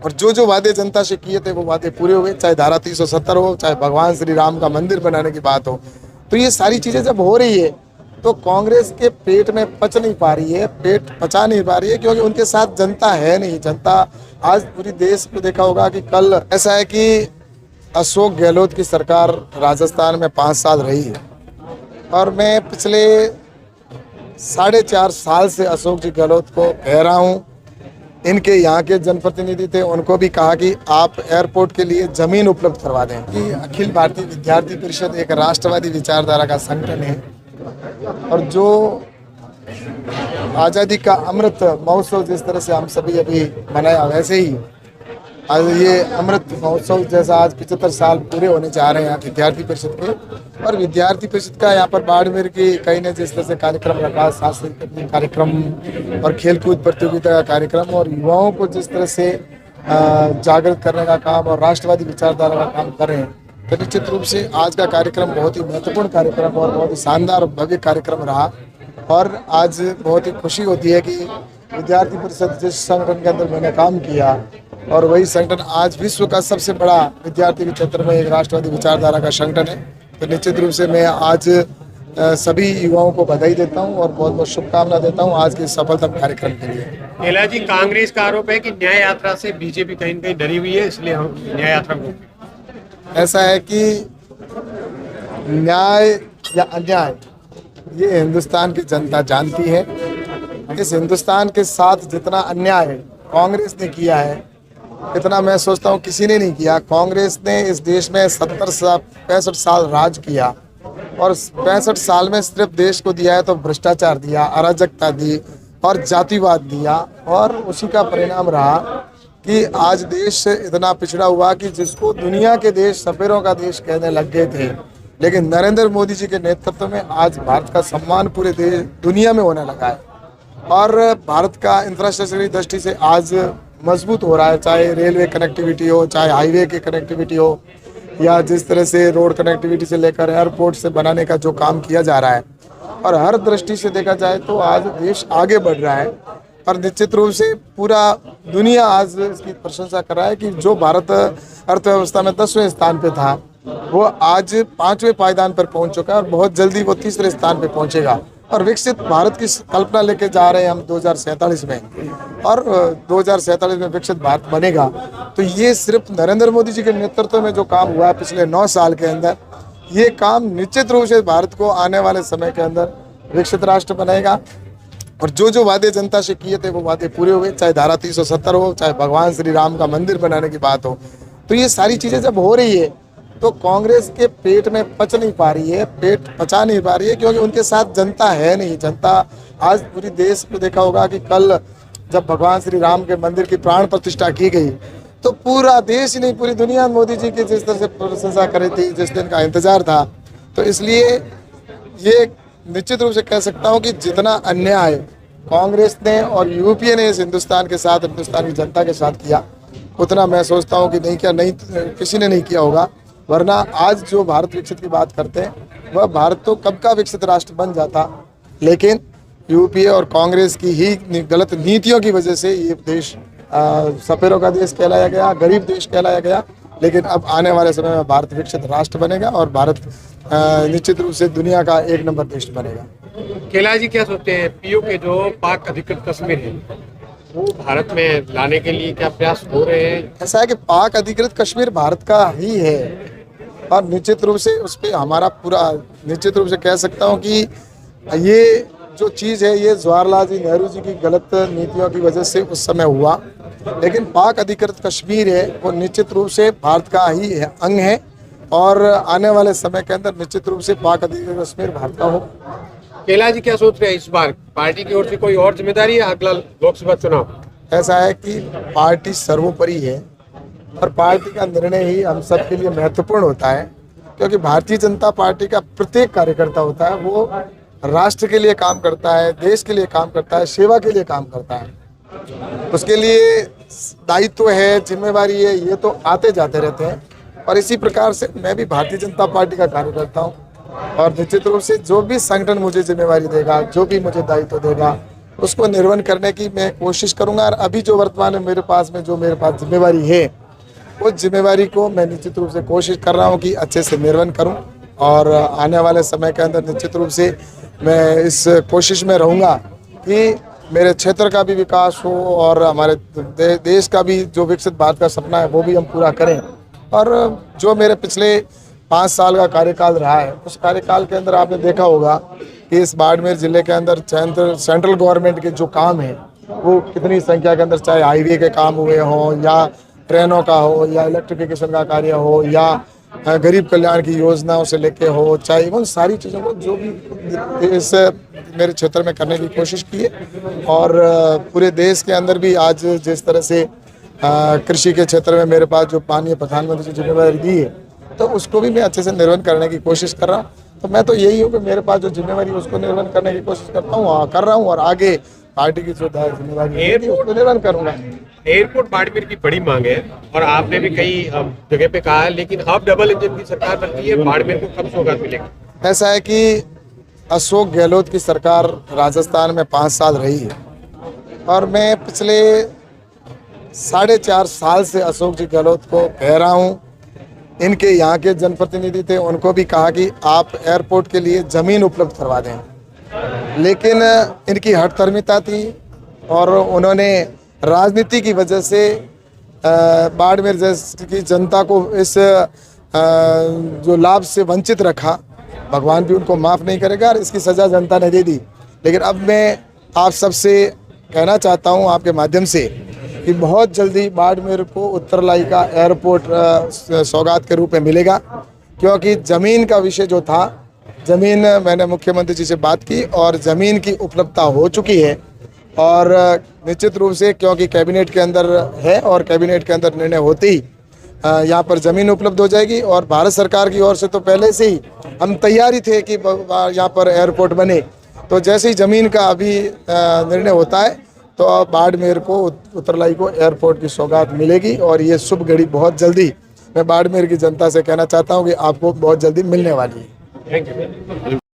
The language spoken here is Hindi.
और जो वादे जनता से किए थे वो वादे पूरे हुए, चाहे धारा 370 हो, चाहे भगवान श्री राम का मंदिर बनाने की बात हो। तो ये सारी चीज़ें जब हो रही है तो कांग्रेस के पेट में पच नहीं पा रही है, पेट पचा नहीं पा रही है, क्योंकि उनके साथ जनता है नहीं। जनता आज पूरी देश को देखा होगा कि कल ऐसा है कि अशोक गहलोत की सरकार राजस्थान में 5 साल रही है और मैं पिछले 4.5 साल से अशोक जी गहलोत को कह रहा हूँ। इनके यहाँ के जनप्रतिनिधि थे, उनको भी कहा कि आप एयरपोर्ट के लिए जमीन उपलब्ध करवा दें। कि अखिल भारतीय विद्यार्थी परिषद एक राष्ट्रवादी विचारधारा का संगठन है और जो आज़ादी का अमृत महोत्सव जिस तरह से हम सभी अभी मनाया, वैसे ही आज ये अमृत महोत्सव जैसा आज 75 साल पूरे होने जा रहे हैं विद्यार्थी परिषद के। और विद्यार्थी परिषद का यहाँ पर बाड़मेर की कई ने जिस तरह से कार्यक्रम रखा, सांस्कृतिक कार्यक्रम और खेलकूद प्रतियोगिता का कार्यक्रम, और युवाओं को जिस तरह से जागृत करने का काम और राष्ट्रवादी विचारधारा का काम कर रहे हैं, तो निश्चित रूप से आज का कार्यक्रम बहुत ही महत्वपूर्ण कार्यक्रम और बहुत ही शानदार और भव्य कार्यक्रम रहा। और आज बहुत ही खुशी होती है कि विद्यार्थी परिषद जिस संगठन के अंदर मैंने काम किया और वही संगठन आज विश्व का सबसे बड़ा विद्यार्थी के क्षेत्र में एक राष्ट्रवादी विचारधारा का संगठन है। तो निश्चित रूप से मैं आज सभी युवाओं को बधाई देता हूं और बहुत बहुत शुभकामना देता हूं आज के सफलतम कार्यक्रम के लिए। केला जी, कांग्रेस का आरोप है कि न्याय यात्रा से बीजेपी कहीं न कहीं डरी हुई है, इसलिए हम न्याय यात्रा को। ऐसा है कि न्याय या अन्याय ये हिंदुस्तान की जनता जानती है। इस हिंदुस्तान के साथ जितना अन्याय कांग्रेस ने किया है, इतना मैं सोचता हूँ किसी ने नहीं किया। कांग्रेस ने इस देश में 65 साल राज किया और 65 साल में सिर्फ देश को दिया है तो भ्रष्टाचार दिया, अराजकता दी और जातिवाद दिया, और उसी का परिणाम रहा कि आज देश इतना पिछड़ा हुआ कि जिसको दुनिया के देश सफेरों का देश कहने लग गए थे, लेकिन नरेंद्र मोदी जी के नेतृत्व में आज भारत का सम्मान पूरे देश दुनिया में होने लगा है और भारत का इंफ्रास्ट्रक्चर की दृष्टि से आज मजबूत हो रहा है। चाहे रेलवे कनेक्टिविटी हो, चाहे हाईवे की कनेक्टिविटी हो, या जिस तरह से रोड कनेक्टिविटी से लेकर एयरपोर्ट से बनाने का जो काम किया जा रहा है, और हर दृष्टि से देखा जाए तो आज देश आगे बढ़ रहा है। और निश्चित रूप से पूरा दुनिया आज इसकी प्रशंसा कर रहा है कि जो भारत अर्थव्यवस्था में 10वें स्थान पे था वो आज 5वें पायदान पर पहुंच चुका है और बहुत जल्दी वो 3रे स्थान पे पहुंचेगा। और विकसित भारत की कल्पना लेके जा रहे हैं हम 2047 में, और 2047 में विकसित भारत बनेगा। तो ये सिर्फ नरेंद्र मोदी जी के नेतृत्व में जो काम हुआ है पिछले 9 साल के अंदर, ये काम निश्चित रूप से भारत को आने वाले समय के अंदर विकसित राष्ट्र बनाएगा। और जो वादे जनता से किए थे वो वादे पूरे हुए, चाहे धारा 370 हो, चाहे भगवान श्री राम का मंदिर बनाने की बात हो। तो ये सारी चीज़ें जब हो रही है तो कांग्रेस के पेट में पच नहीं पा रही है, पेट पचा नहीं पा रही है, क्योंकि उनके साथ जनता है नहीं। जनता आज पूरी देश को देखा होगा कि कल जब भगवान श्री राम के मंदिर की प्राण प्रतिष्ठा की गई तो पूरा देश ही नहीं, पूरी दुनिया मोदी जी की जिस तरह से प्रशंसा करी थी, जिस दिन का इंतजार था। तो इसलिए ये निश्चित रूप से कह सकता हूँ कि जितना अन्याय कांग्रेस ने और यूपीए ने इस हिंदुस्तान के साथ, हिंदुस्तान की जनता के साथ किया, उतना मैं सोचता हूँ कि नहीं किसी ने नहीं किया होगा। वरना आज जो भारत विकसित की बात करते हैं वह भारत तो कब का विकसित राष्ट्र बन जाता, लेकिन यूपीए और कांग्रेस की ही गलत नीतियों की वजह से ये देश सफेरों का देश कहलाया गया, गरीब देश कहलाया गया। लेकिन अब आने वाले समय में भारत विकसित राष्ट्र बनेगा और भारत निश्चित रूप से दुनिया का 1 नंबर देश बनेगा। केला जी, क्या सोचते हैं पीओ के जो पाक अधिकृत कश्मीर है वो भारत में लाने के लिए क्या प्रयास हो रहे हैं? ऐसा है कि पाक अधिकृत कश्मीर भारत का ही है और निश्चित रूप से उस पर हमारा पूरा, निश्चित रूप से कह सकता हूँ कि ये जो चीज़ है ये जवाहरलाल जी नेहरू जी की गलत नीतियों की वजह से उस समय हुआ, लेकिन पाक अधिकृत कश्मीर है वो निश्चित रूप से भारत का ही अंग है और आने वाले समय के अंदर निश्चित रूप से पाक अधिकृत कश्मीर भारत का हो। केला जी, क्या सोच रहे हैं इस बार पार्टी की ओर से कोई और जिम्मेदारी है अगला लोकसभा चुनाव? ऐसा है कि पार्टी सर्वोपरि है और पार्टी का निर्णय ही हम सब के लिए महत्वपूर्ण होता है, क्योंकि भारतीय जनता पार्टी का प्रत्येक कार्यकर्ता होता है वो राष्ट्र के लिए काम करता है, देश के लिए काम करता है, सेवा के लिए काम करता है। उसके लिए दायित्व है, जिम्मेवारी है, ये तो आते जाते रहते हैं। और इसी प्रकार से मैं भी भारतीय जनता पार्टी का कार्यकर्ता हूँ और निश्चित रूप से जो भी संगठन मुझे जिम्मेवारी देगा, जो भी मुझे दायित्व देगा, उसको निर्वहन करने की मैं कोशिश करूंगा। और अभी जो वर्तमान में मेरे पास जिम्मेवारी है, उस जिम्मेवारी को मैं निश्चित रूप से कोशिश कर रहा हूं कि अच्छे से निर्वहन करूं। और आने वाले समय के अंदर निश्चित रूप से मैं इस कोशिश में रहूंगा कि मेरे क्षेत्र का भी विकास हो और हमारे देश का भी जो विकसित भारत का सपना है वो भी हम पूरा करें। और जो मेरे पिछले 5 साल का कार्यकाल रहा है, उस कार्यकाल के अंदर आपने देखा होगा कि इस बाड़मेर जिले के अंदर सेंट्रल गवर्नमेंट के जो काम है वो कितनी संख्या के अंदर, चाहे हाईवे के काम हुए हों या ट्रेनों का हो या इलेक्ट्रिफिकेशन का कार्य हो या गरीब कल्याण की योजनाओं से लेके हो, चाहे उन सारी चीज़ों को जो भी इस मेरे क्षेत्र में करने की कोशिश की है। और पूरे देश के अंदर भी आज जिस तरह से कृषि के क्षेत्र में मेरे पास जो माननीय प्रधानमंत्री की जिम्मेदारी दी है, तो उसको भी मैं अच्छे से निर्वहन करने की कोशिश कर रहा हूँ। तो मैं तो यही हूँ कि मेरे पास जो जिम्मेवारी है उसको निर्वहन करने की कोशिश कर रहा हूँ और आगे पार्टी की जो जिम्मेवारी है उसको निर्वहन करूँगा। एयरपोर्ट बाड़मेर की बड़ी मांग है और आपने भी कई जगह पे कहा है, लेकिन अब डबल इंजन की सरकार बनती है, बाड़मेर को कब सौगात मिलेगी? ऐसा है कि अशोक गहलोत की सरकार राजस्थान में 5 साल रही है और मैं पिछले 4.5 साल से अशोक जी गहलोत को कह रहा हूँ, इनके यहाँ के जनप्रतिनिधि थे, उनको भी कहा कि आप एयरपोर्ट के लिए ज़मीन उपलब्ध करवा दें, लेकिन इनकी हठधर्मिता थी और उन्होंने राजनीति की वजह से बाड़मेर जैसी की जनता को इस जो लाभ से वंचित रखा। भगवान भी उनको माफ़ नहीं करेगा और इसकी सज़ा जनता ने दे दी। लेकिन अब मैं आप सबसे कहना चाहता हूं आपके माध्यम से कि बहुत जल्दी बाड़मेर को उत्तरलाई का एयरपोर्ट सौगात के रूप में मिलेगा, क्योंकि ज़मीन का विषय जो था, ज़मीन मैंने मुख्यमंत्री जी से बात की और ज़मीन की उपलब्धता हो चुकी है। और निश्चित रूप से क्योंकि कैबिनेट के अंदर है और कैबिनेट के अंदर निर्णय होते ही यहाँ पर ज़मीन उपलब्ध हो जाएगी। और भारत सरकार की ओर से तो पहले से ही हम तैयारी थे कि यहाँ पर एयरपोर्ट बने। तो जैसे ही ज़मीन का अभी निर्णय होता है तो बाड़मेर को उत्तरलाई को एयरपोर्ट की सौगात मिलेगी और ये शुभ घड़ी बहुत जल्दी मैं बाड़मेर की जनता से कहना चाहता हूँ कि आपको बहुत जल्दी मिलने वाली है। Thank you.